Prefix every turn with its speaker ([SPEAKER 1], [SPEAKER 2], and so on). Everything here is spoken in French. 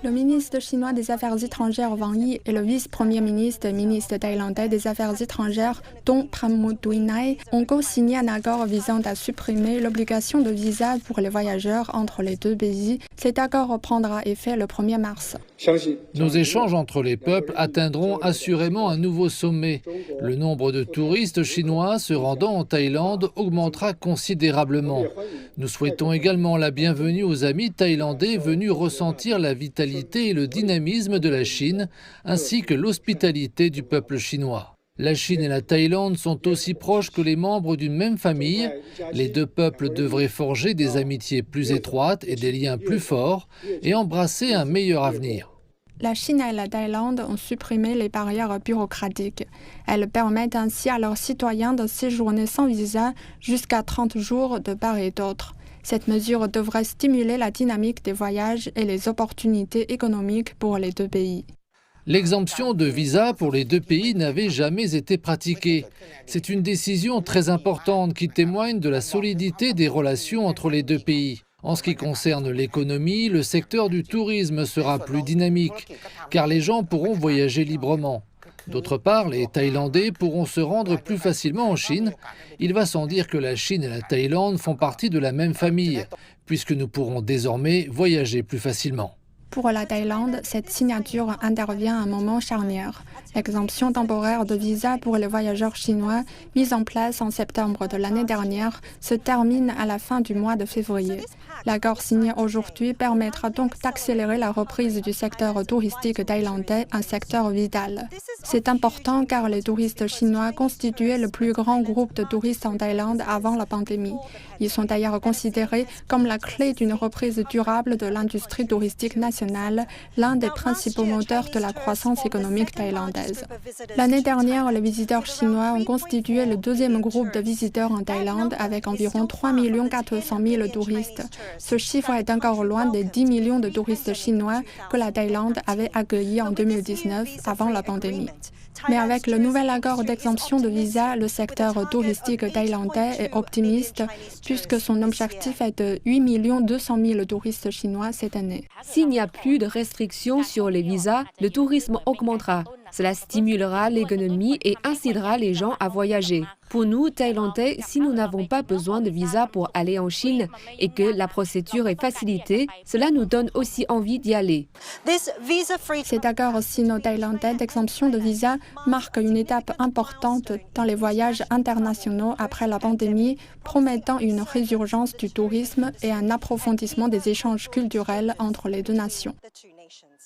[SPEAKER 1] Le ministre chinois des Affaires étrangères Wang Yi et le vice-premier ministre et ministre thaïlandais des Affaires étrangères Don Pramudwinai ont co-signé un accord visant à supprimer l'obligation de visa pour les voyageurs entre les deux pays. Cet accord prendra effet le 1er mars.
[SPEAKER 2] Nos échanges entre les peuples atteindront assurément un nouveau sommet. Le nombre de touristes chinois se rendant en Thaïlande augmentera considérablement. Nous souhaitons également la bienvenue aux amis thaïlandais venus ressentir la vitalité et le dynamisme de la Chine, ainsi que l'hospitalité du peuple chinois. La Chine et la Thaïlande sont aussi proches que les membres d'une même famille. Les deux peuples devraient forger des amitiés plus étroites et des liens plus forts et embrasser un meilleur avenir.
[SPEAKER 1] La Chine et la Thaïlande ont supprimé les barrières bureaucratiques. Elles permettent ainsi à leurs citoyens de séjourner sans visa jusqu'à 30 jours de part et d'autre. Cette mesure devrait stimuler la dynamique des voyages et les opportunités économiques pour les deux pays.
[SPEAKER 2] L'exemption de visa pour les deux pays n'avait jamais été pratiquée. C'est une décision très importante qui témoigne de la solidité des relations entre les deux pays. En ce qui concerne l'économie, le secteur du tourisme sera plus dynamique, car les gens pourront voyager librement. D'autre part, les Thaïlandais pourront se rendre plus facilement en Chine. Il va sans dire que la Chine et la Thaïlande font partie de la même famille, puisque nous pourrons désormais voyager plus facilement.
[SPEAKER 1] Pour la Thaïlande, cette signature intervient à un moment charnière. L'exemption temporaire de visa pour les voyageurs chinois, mise en place en septembre de l'année dernière, se termine à la fin du mois de février. L'accord signé aujourd'hui permettra donc d'accélérer la reprise du secteur touristique thaïlandais, un secteur vital. C'est important car les touristes chinois constituaient le plus grand groupe de touristes en Thaïlande avant la pandémie. Ils sont d'ailleurs considérés comme la clé d'une reprise durable de l'industrie touristique nationale, l'un des principaux moteurs de la croissance économique thaïlandaise. L'année dernière, les visiteurs chinois ont constitué le deuxième groupe de visiteurs en Thaïlande avec environ 3 400 000 touristes. Ce chiffre est encore loin des 10 millions de touristes chinois que la Thaïlande avait accueillis en 2019 avant la pandémie. Mais avec le nouvel accord d'exemption de visa, le secteur touristique thaïlandais est optimiste puisque son objectif est de 8 200 000 touristes chinois cette année.
[SPEAKER 3] S'il n'y a plus de restrictions sur les visas, le tourisme augmentera. Cela stimulera l'économie et incitera les gens à voyager. Pour nous, Thaïlandais, si nous n'avons pas besoin de visa pour aller en Chine et que la procédure est facilitée, cela nous donne aussi envie d'y aller.
[SPEAKER 1] Cet accord sino-thaïlandais d'exemption de visa marque une étape importante dans les voyages internationaux après la pandémie, promettant une résurgence du tourisme et un approfondissement des échanges culturels entre les deux nations.